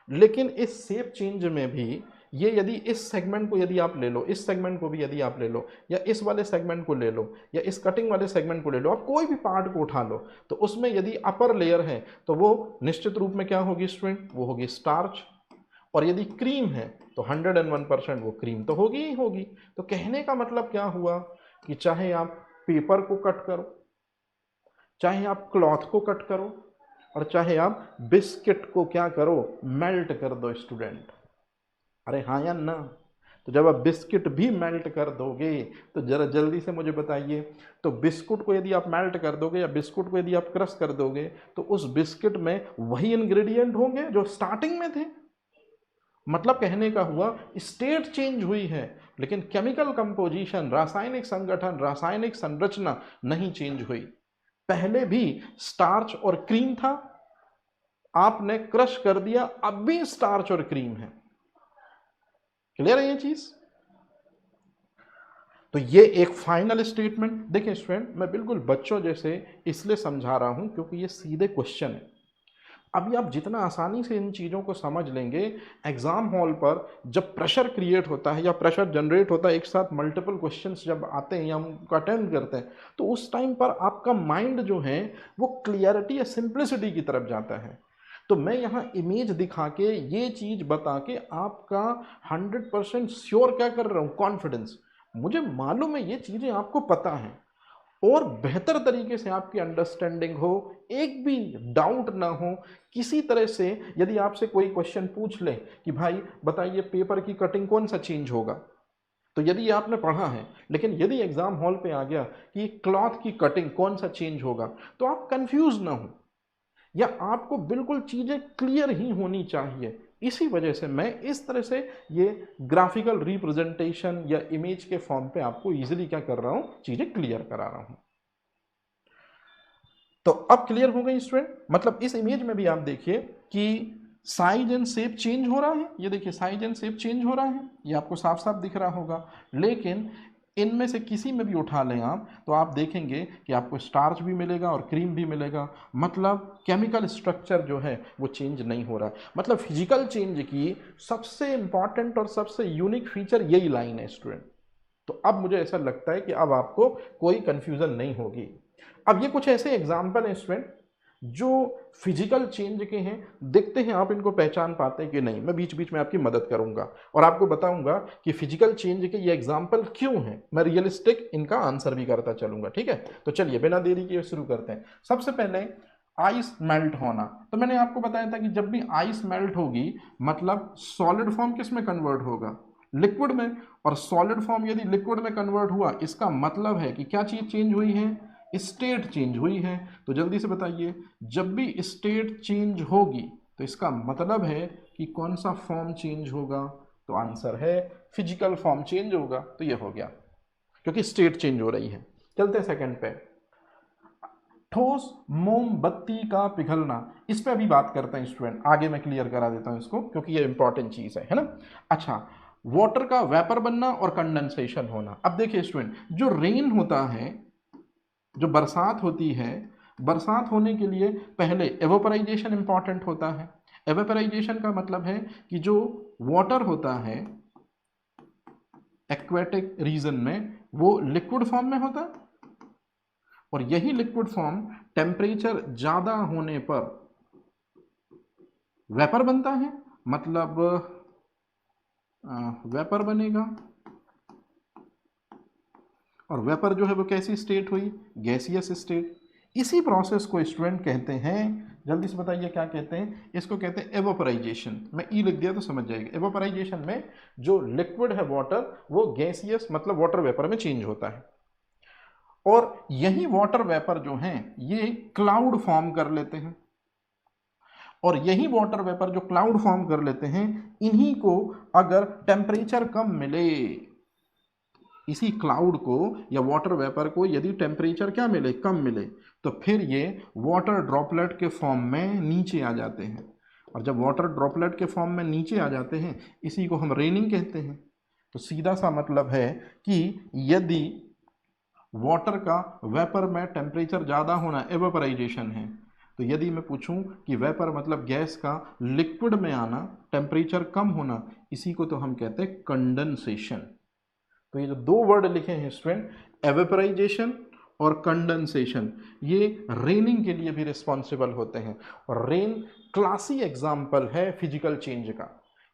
लेकिन इस शेप चेंज में भी ये यदि इस सेगमेंट को यदि आप ले लो, इस सेगमेंट को भी यदि आप ले लो, या इस वाले सेगमेंट को ले लो, या इस कटिंग वाले सेगमेंट को ले लो, आप कोई भी पार्ट को उठा लो, तो उसमें यदि अपर लेयर है तो वो निश्चित रूप में क्या होगी स्टूडेंट, वो होगी स्टार्च। और यदि क्रीम है तो 101% वो क्रीम तो होगी ही होगी। तो कहने का मतलब क्या हुआ कि चाहे आप पेपर को कट करो, चाहे आप क्लॉथ को कट करो, और चाहे आप बिस्किट को क्या करो, मेल्ट कर दो स्टूडेंट। अरे हाँ या ना? तो जब आप बिस्किट भी मेल्ट कर दोगे तो जरा जल्दी से मुझे बताइए, तो बिस्कुट को यदि आप मेल्ट कर दोगे या बिस्कुट को यदि आप क्रश कर दोगे तो उस बिस्किट में वही इंग्रेडिएंट होंगे जो स्टार्टिंग में थे। मतलब कहने का हुआ स्टेट चेंज हुई है, लेकिन केमिकल कंपोजिशन, रासायनिक संगठन, रासायनिक संरचना नहीं चेंज हुई। पहले भी स्टार्च और क्रीम था, आपने क्रश कर दिया, अब भी स्टार्च और क्रीम है। क्लियर है ये चीज? तो ये एक फाइनल स्टेटमेंट। देखिए स्टूडेंट, मैं बिल्कुल बच्चों जैसे इसलिए समझा रहा हूं क्योंकि ये सीधे क्वेश्चन है। अभी आप जितना आसानी से इन चीज़ों को समझ लेंगे, एग्ज़ाम हॉल पर जब प्रेशर क्रिएट होता है या प्रेशर जनरेट होता है, एक साथ मल्टीपल क्वेश्चंस जब आते हैं या हम उनको अटेम्प्ट करते हैं, तो उस टाइम पर आपका माइंड जो है वो क्लियरिटी या सिंप्लिसिटी की तरफ जाता है। तो मैं यहाँ इमेज दिखा के, ये चीज़ बता के आपका 100% श्योर क्या कर रहा हूँ, कॉन्फिडेंस। मुझे मालूम है ये चीज़ें आपको पता हैं और बेहतर तरीके से आपकी अंडरस्टैंडिंग हो, एक भी डाउट ना हो किसी तरह से। यदि आपसे कोई क्वेश्चन पूछ ले कि भाई बताइए पेपर की कटिंग कौन सा चेंज होगा, तो यदि आपने पढ़ा है, लेकिन यदि एग्जाम हॉल पे आ गया कि क्लॉथ की कटिंग कौन सा चेंज होगा, तो आप कंफ्यूज ना हो, या आपको बिल्कुल चीज़ें क्लियर ही होनी चाहिए। इसी वजह से मैं इस तरह से ये ग्राफिकल रिप्रेजेंटेशन या इमेज के फॉर्म पे आपको इजीली क्या कर रहा हूं, चीज़ें क्लियर करा रहा हूं। तो अब क्लियर हो गई स्टूडेंट। मतलब इस इमेज में भी आप देखिए कि साइज एंड शेप चेंज हो रहा है। ये देखिए साइज एंड शेप चेंज हो रहा है, ये आपको साफ साफ दिख रहा होगा। लेकिन इनमें से किसी में भी उठा लें आप, तो आप देखेंगे कि आपको स्टार्च भी मिलेगा और क्रीम भी मिलेगा। मतलब केमिकल स्ट्रक्चर जो है वो चेंज नहीं हो रहा है। मतलब फिजिकल चेंज की सबसे इंपॉर्टेंट और सबसे यूनिक फीचर यही लाइन है स्टूडेंट। तो अब मुझे ऐसा लगता है कि अब आपको कोई कंफ्यूजन नहीं होगी। अब ये कुछ ऐसे एग्जाम्पल हैं स्टूडेंट जो फिजिकल चेंज के हैं, देखते हैं आप इनको पहचान पाते हैं कि नहीं। मैं बीच बीच में आपकी मदद करूंगा और आपको बताऊंगा कि फिजिकल चेंज के ये एग्जाम्पल क्यों हैं। मैं रियलिस्टिक इनका आंसर भी करता चलूंगा, ठीक है। तो चलिए बिना देरी के शुरू करते हैं। सबसे पहले आइस मेल्ट होना। तो मैंने आपको बताया था कि जब भी आइस मेल्ट होगी मतलब सॉलिड फॉर्म किस में कन्वर्ट होगा, लिक्विड में। और सॉलिड फॉर्म यदि लिक्विड में कन्वर्ट हुआ, इसका मतलब है कि क्या चीज चेंज हुई है, स्टेट चेंज हुई है। तो जल्दी से बताइए, जब भी स्टेट चेंज होगी तो इसका मतलब है कि कौन सा फॉर्म चेंज होगा। तो आंसर है फिजिकल फॉर्म चेंज होगा। तो ये हो गया, क्योंकि स्टेट चेंज हो रही है। चलते हैं सेकंड पे, ठोस मोमबत्ती का पिघलना। इस पे अभी बात करते हैं स्टूडेंट, आगे मैं क्लियर करा देता हूं इसको क्योंकि ये इंपॉर्टेंट चीज है ना। अच्छा, वाटर का वेपर बनना और कंडेंसेशन होना। अब देखिए स्टूडेंट, जो रेन होता है, जो बरसात होती है, बरसात होने के लिए पहले एवोपराइजेशन इंपॉर्टेंट होता है। एवोपराइजेशन का मतलब है कि जो वाटर होता है एक्वेटिक रीजन में, वो लिक्विड फॉर्म में होता है और यही लिक्विड फॉर्म टेम्परेचर ज़्यादा होने पर वेपर बनता है। मतलब वेपर बनेगा और वेपर जो है वो कैसी स्टेट हुई, गैसियस स्टेट। इसी प्रोसेस को स्टूडेंट कहते हैं, जल्दी से बताइए क्या कहते हैं, इसको कहते हैं एवोपराइजेशन। मैं ई लिख दिया तो समझ जाएगा। एवोपराइजेशन में जो लिक्विड है वाटर, वो गैसियस मतलब वाटर वेपर में चेंज होता है और यही वाटर वेपर जो हैं ये क्लाउड फॉर्म कर लेते हैं। और यही वाटर वेपर जो क्लाउड फॉर्म कर लेते हैं, इन्हीं को अगर टेम्परेचर कम मिले, इसी क्लाउड को या वाटर वेपर को यदि टेम्परेचर क्या मिले, कम मिले, तो फिर ये वाटर ड्रॉपलेट के फॉर्म में नीचे आ जाते हैं। और जब वाटर ड्रॉपलेट के फॉर्म में नीचे आ जाते हैं, इसी को हम रेनिंग कहते हैं। तो सीधा सा मतलब है कि यदि वाटर का वेपर में टेम्परेचर ज़्यादा होना एवेपराइजेशन है, तो यदि मैं पूछूं कि वेपर मतलब गैस का लिक्विड में आना, टेम्परेचर कम होना, इसी को तो हम कहते हैं कंडेंसेशन। तो ये जो दो वर्ड लिखे हैं स्टूडेंट, एवेपराइजेशन और कंडेंसेशन, ये रेनिंग के लिए भी रिस्पॉन्सिबल होते हैं। और रेन क्लासी एग्जाम्पल है फिजिकल चेंज का,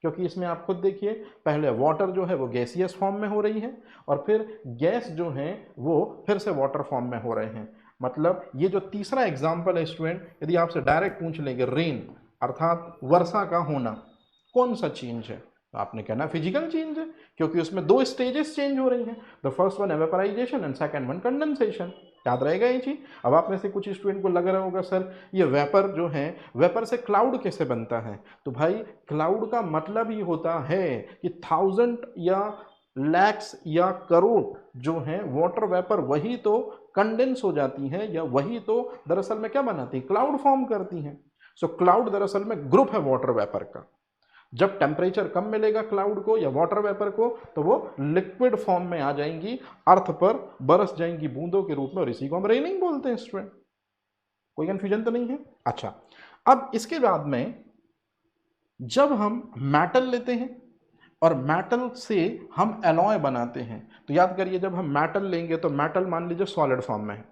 क्योंकि इसमें आप खुद देखिए, पहले वाटर जो है वो गैसियस फॉर्म में हो रही है और फिर गैस जो है वो फिर से वाटर फॉर्म में हो रहे हैं। मतलब ये जो तीसरा एग्जाम्पल है स्टूडेंट, यदि आपसे डायरेक्ट पूछ लेंगे रेन अर्थात वर्षा का होना कौन सा चेंज है, तो आपने कहना फिजिकल चेंज है, क्योंकि उसमें दो स्टेजेस चेंज हो रही हैं। The first one evaporisation and second one condensation. याद रहेगा ये चीज। अब आप में से कुछ स्टूडेंट को लग रहा होगा सर ये वेपर जो है, वेपर से क्लाउड कैसे बनता है। तो भाई क्लाउड का मतलब ही होता है कि 1000 या लैक्स या करोड़ जो है वाटर वेपर, वही तो कंडेंस हो जाती हैं या वही तो दरअसल में क्या बनाती है, क्लाउड फॉर्म करती हैं। सो क्लाउड दरअसल में ग्रुप है वाटर वेपर का। जब टेम्परेचर कम मिलेगा क्लाउड को या वाटर वेपर को, तो वो लिक्विड फॉर्म में आ जाएंगी, अर्थ पर बरस जाएंगी बूंदों के रूप में, और इसी को हम रेनिंग बोलते हैं स्टूडेंट। कोई कंफ्यूजन तो नहीं है। अच्छा, अब इसके बाद में जब हम मेटल लेते हैं और मेटल से हम एलॉय बनाते हैं, तो याद करिए जब हम मेटल लेंगे तो मेटल मान लीजिए सॉलिड फॉर्म में है,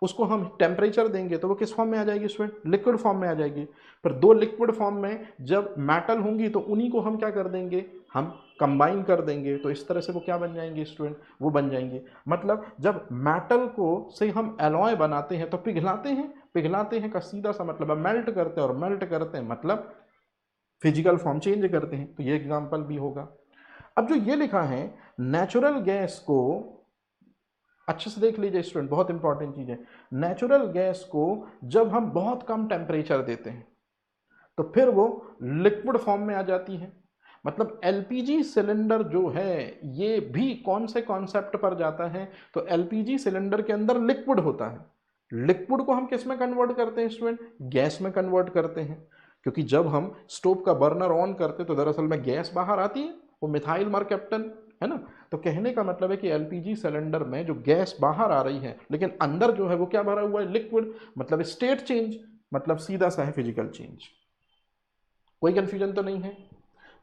उसको हम टेम्परेचर देंगे तो वो किस फॉर्म में आ जाएगी स्टूडेंट? लिक्विड फॉर्म में आ जाएगी। पर दो लिक्विड फॉर्म में जब मेटल होंगी तो उन्हीं को हम क्या कर देंगे? हम कंबाइन कर देंगे, तो इस तरह से वो क्या बन जाएंगे स्टूडेंट? वो बन जाएंगे। मतलब जब मेटल को से हम एलॉय बनाते हैं तो पिघलाते हैं, पिघलाते हैं का सीधा सा मतलब है मेल्ट करते हैं, और मेल्ट करते हैं मतलब फिजिकल फॉर्म चेंज करते हैं। तो ये एग्जाम्पल भी होगा। अब जो ये लिखा है नेचुरल गैस को अच्छे से देख लीजिए स्टूडेंट, बहुत इंपॉर्टेंट चीज है। नेचुरल गैस को जब हम बहुत कम टेम्परेचर देते हैं तो फिर वो लिक्विड फॉर्म में आ जाती है। मतलब एलपीजी सिलेंडर जो है ये भी कौन से कॉन्सेप्ट पर जाता है? तो एलपीजी सिलेंडर के अंदर लिक्विड होता है। लिक्विड को हम किस में कन्वर्ट करते हैं स्टूडेंट? गैस में कन्वर्ट करते हैं। क्योंकि जब हम स्टोव का बर्नर ऑन करते तो दरअसल में गैस बाहर आती है, वो मिथाइल मरकैप्टन है ना। तो कहने का मतलब है कि एलपीजी सिलेंडर में जो गैस बाहर आ रही है लेकिन अंदर जो है वो क्या भरा हुआ है? लिक्विड। मतलब स्टेट चेंज, मतलब सीधा सा है फिजिकल चेंज। कोई कंफ्यूजन तो नहीं है?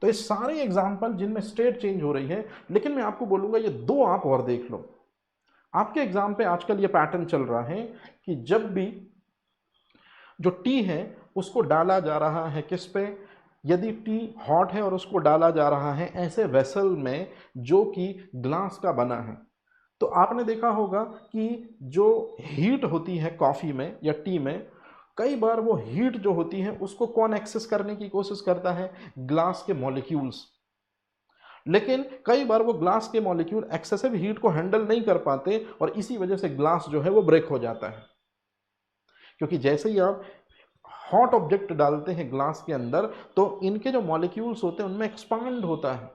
तो ये सारे एग्जाम्पल जिनमें स्टेट चेंज हो रही है, लेकिन मैं आपको बोलूंगा ये दो आप और देख लो। आपके एग्जाम पे आजकल ये पैटर्न चल रहा है कि जब भी जो टी है उसको डाला जा रहा है किस पे? यदि टी हॉट है और उसको डाला जा रहा है ऐसे वेसल में जो कि ग्लास का बना है, तो आपने देखा होगा कि जो हीट होती है कॉफ़ी में या टी में, कई बार वो हीट जो होती है उसको कौन एक्सेस करने की कोशिश करता है? ग्लास के मॉलिक्यूल्स। लेकिन कई बार वो ग्लास के मॉलिक्यूल एक्सेसिव हीट को हैंडल नहीं कर पाते और इसी वजह से ग्लास जो है वो ब्रेक हो जाता है। क्योंकि जैसे ही आप हॉट ऑब्जेक्ट डालते हैं ग्लास के अंदर तो इनके जो मॉलिक्यूल्स होते हैं उनमें एक्सपांड होता है,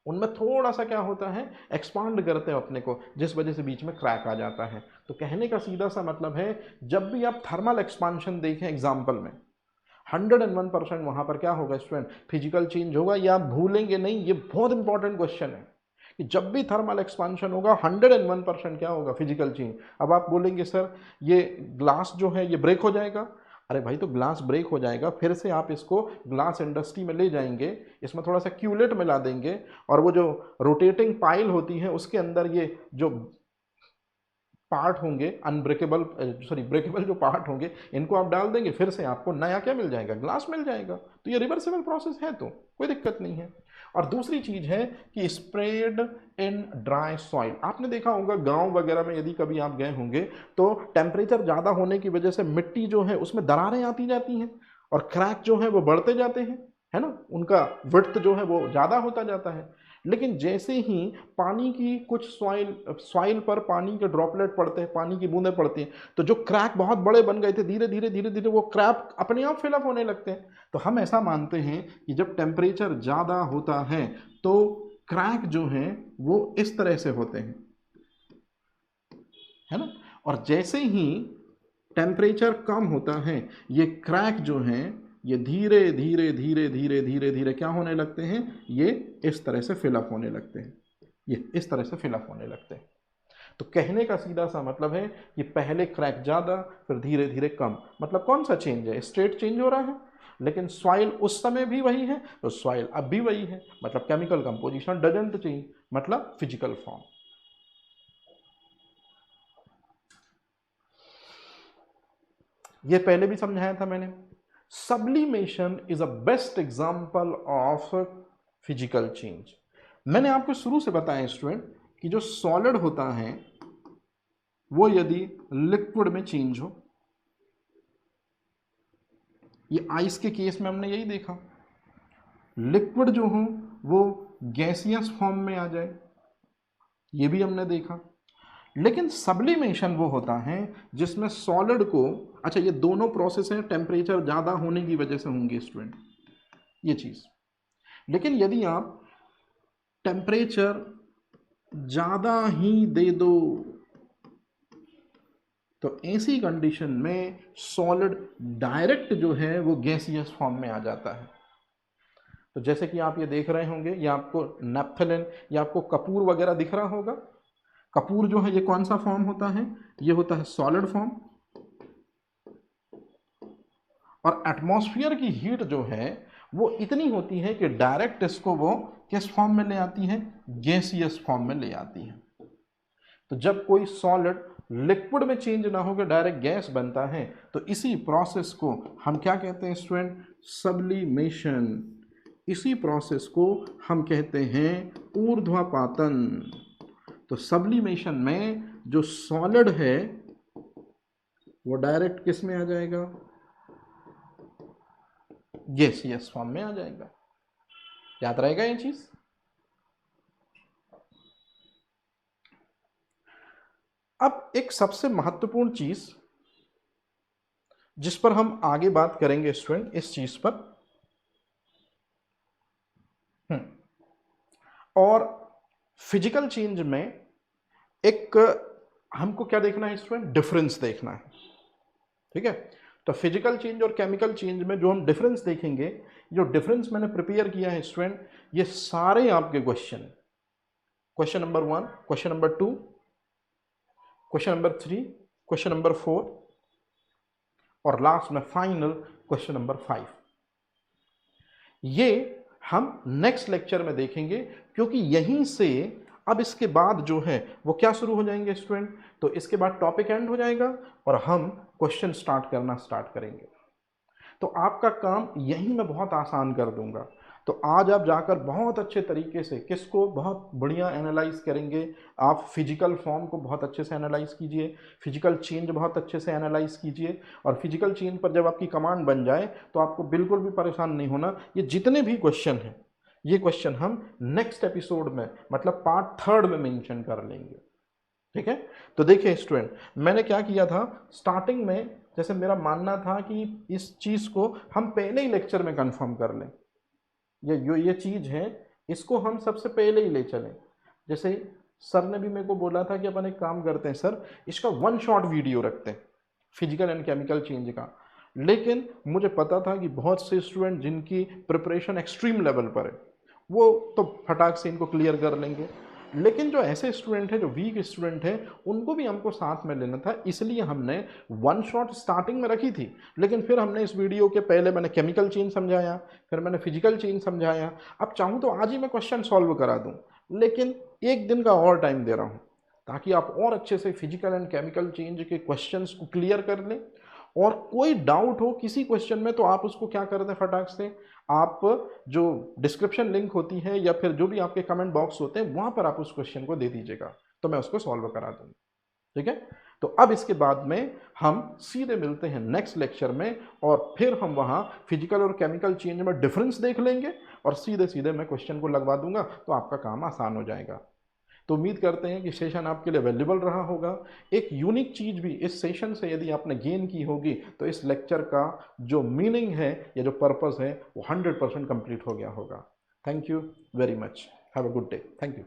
उनमें थोड़ा सा क्या होता है? एक्सपांड करते हैं अपने को, जिस वजह से बीच में क्रैक आ जाता है। तो कहने का सीधा सा मतलब है जब भी आप थर्मल एक्सपांशन देखें एग्जाम्पल में, 101% वहां पर क्या होगा स्टूडेंट? फिजिकल चेंज होगा। या आप भूलेंगे नहीं, ये बहुत इंपॉर्टेंट क्वेश्चन है कि जब भी थर्मल एक्सपांशन होगा 101% क्या होगा? Physical change. अब आप बोलेंगे सर ये ग्लास जो है ये ब्रेक हो जाएगा। अरे भाई तो ग्लास ब्रेक हो जाएगा, फिर से आप इसको ग्लास इंडस्ट्री में ले जाएंगे, इसमें थोड़ा सा क्यूलेट मिला देंगे और वो जो रोटेटिंग पाइल होती है उसके अंदर ये जो पार्ट होंगे अनब्रेकेबल, सॉरी ब्रेकेबल जो पार्ट होंगे इनको आप डाल देंगे, फिर से आपको नया क्या मिल जाएगा? ग्लास मिल जाएगा। तो ये रिवर्सिबल प्रोसेस है, तो कोई दिक्कत नहीं है। और दूसरी चीज है कि स्प्रेड इन ड्राई सॉइल। आपने देखा होगा गांव वगैरह में यदि कभी आप गए होंगे तो टेम्परेचर ज़्यादा होने की वजह से मिट्टी जो है उसमें दरारें आती जाती हैं और क्रैक जो है वो बढ़ते जाते हैं, है ना, उनका विड्थ जो है वो ज़्यादा होता जाता है। लेकिन जैसे ही पानी की कुछ सॉइल पर पानी के ड्रॉपलेट पड़ते हैं, पानी की बूंदें पड़ती हैं, तो जो क्रैक बहुत बड़े बन गए थे धीरे धीरे धीरे धीरे वो क्रैक अपने आप फिलअप होने लगते हैं। तो हम ऐसा मानते हैं कि जब टेम्परेचर ज़्यादा होता है तो क्रैक जो हैं वो इस तरह से होते हैं, है ना। और जैसे ही टेम्परेचर कम होता है ये क्रैक जो हैं ये धीरे धीरे धीरे धीरे धीरे धीरे क्या होने लगते हैं? ये इस तरह से फिलअप होने लगते हैं, ये इस तरह से फिलअप होने लगते हैं। तो कहने का सीधा सा मतलब है कि पहले क्रैक ज़्यादा फिर धीरे धीरे कम। मतलब कौन सा चेंज है? स्टेट चेंज हो रहा है, लेकिन सॉइल उस समय भी वही है तो सॉइल अब भी वही है। मतलब केमिकल कंपोजिशन डजंट चेंज, मतलब फिजिकल फॉर्म। ये पहले भी समझाया था मैंने। Sublimation is a best example of physical change. मैंने आपको शुरू से बताया स्टूडेंट कि जो सॉलिड होता है वो यदि लिक्विड में चेंज हो, ये आइस के केस में हमने यही देखा, लिक्विड जो हो वो गैसियस फॉर्म में आ जाए, ये भी हमने देखा। लेकिन सब्लिमेशन वो होता है जिसमें सॉलिड को, अच्छा ये दोनों प्रोसेस हैं टेम्परेचर ज़्यादा होने की वजह से होंगे स्टूडेंट, ये चीज़। लेकिन यदि आप टेम्परेचर ज़्यादा ही दे दो तो ऐसी कंडीशन में सॉलिड डायरेक्ट जो है वो गैसियस फॉर्म में आ जाता है। तो जैसे कि आप ये देख रहे होंगे, या आपको नेप्थलीन या आपको कपूर वगैरह दिख रहा होगा। कपूर जो है ये कौन सा फॉर्म होता है? ये होता है सॉलिड फॉर्म। और एटमॉस्फेयर की हीट जो है वो इतनी होती है कि डायरेक्ट इसको वो किस फॉर्म में ले आती है, गैसियस फॉर्म में ले आती है। तो जब कोई सॉलिड लिक्विड में चेंज ना होकर डायरेक्ट गैस बनता है तो इसी प्रोसेस को हम क्या कहते हैं स्टूडेंट, सब्लिमेशन। इसी प्रोसेस को हम कहते हैं ऊर्ध्वपातन। तो सब्लिमेशन में जो सॉलिड है वो डायरेक्ट किस में आ जाएगा, गैसियस फॉर्म में आ जाएगा। याद रहेगा ये चीज। अब एक सबसे महत्वपूर्ण चीज जिस पर हम आगे बात करेंगे स्टूडेंट, इस चीज पर और फिजिकल चेंज में एक हमको क्या देखना है स्टूडेंट, डिफरेंस देखना है। ठीक है, तो फिजिकल चेंज और केमिकल चेंज में जो हम डिफरेंस देखेंगे, जो डिफरेंस मैंने प्रिपेयर किया है स्टूडेंट, ये सारे आपके question number 1, question number 2, question number 3, question number 4 और लास्ट में फाइनल क्वेश्चन नंबर 5, ये हम नेक्स्ट लेक्चर में देखेंगे। क्योंकि यहीं से अब इसके बाद जो है वो क्या शुरू हो जाएंगे स्टूडेंट, तो इसके बाद टॉपिक एंड हो जाएगा और हम क्वेश्चन स्टार्ट करेंगे। तो आपका काम यहीं मैं बहुत आसान कर दूंगा। तो आज आप जाकर बहुत अच्छे तरीके से किसको बहुत बढ़िया एनालाइज करेंगे, आप फिजिकल फॉर्म को बहुत अच्छे से एनालाइज कीजिए, फिजिकल चेंज बहुत अच्छे से एनालाइज कीजिए, और फिजिकल चेंज पर जब आपकी कमांड बन जाए तो आपको बिल्कुल भी परेशान नहीं होना। ये जितने भी क्वेश्चन हैं, ये क्वेश्चन हम नेक्स्ट एपिसोड में मतलब पार्ट 3 में मेंशन कर लेंगे। ठीक है, तो देखिए स्टूडेंट, मैंने क्या किया था स्टार्टिंग में, जैसे मेरा मानना था कि इस चीज़ को हम पहले ही लेक्चर में कंफर्म कर लें, ये चीज़ है इसको हम सबसे पहले ही ले चलें। जैसे सर ने भी मेरे को बोला था कि अपन एक काम करते हैं सर, इसका 1 शॉट वीडियो रखते हैं फिजिकल एंड केमिकल चेंज का। लेकिन मुझे पता था कि बहुत से स्टूडेंट जिनकी प्रिपरेशन एक्सट्रीम लेवल पर है वो तो फटाक से इनको क्लियर कर लेंगे, लेकिन जो ऐसे स्टूडेंट हैं, जो वीक स्टूडेंट हैं, उनको भी हमको साथ में लेना था। इसलिए हमने 1 शॉट स्टार्टिंग में रखी थी, लेकिन फिर हमने इस वीडियो के पहले मैंने केमिकल चेंज समझाया, फिर मैंने फिजिकल चेंज समझाया। अब चाहूँ तो आज ही मैं क्वेश्चन सॉल्व करा दूँ, लेकिन 1 दिन का और टाइम दे रहा हूँ ताकि आप और अच्छे से फिजिकल एंड केमिकल चेंज के क्वेश्चंस को क्लियर कर लें। और कोई डाउट हो किसी क्वेश्चन में तो आप उसको क्या कर दें, फटाक से आप जो डिस्क्रिप्शन लिंक होती है या फिर जो भी आपके कमेंट बॉक्स होते हैं वहां पर आप उस क्वेश्चन को दे दीजिएगा, तो मैं उसको सॉल्व करा दूंगा। ठीक है, तो अब इसके बाद में हम सीधे मिलते हैं नेक्स्ट लेक्चर में और फिर हम वहां फिजिकल और केमिकल चेंज में डिफरेंस देख लेंगे और सीधे सीधे मैं क्वेश्चन को लगवा दूंगा, तो आपका काम आसान हो जाएगा। तो उम्मीद करते हैं कि सेशन आपके लिए वैल्यूबल रहा होगा। एक यूनिक चीज़ भी इस सेशन से यदि आपने गेन की होगी तो इस लेक्चर का जो मीनिंग है या जो पर्पस है वो 100% कंप्लीट हो गया होगा। Thank you very much, have a good day, thank you.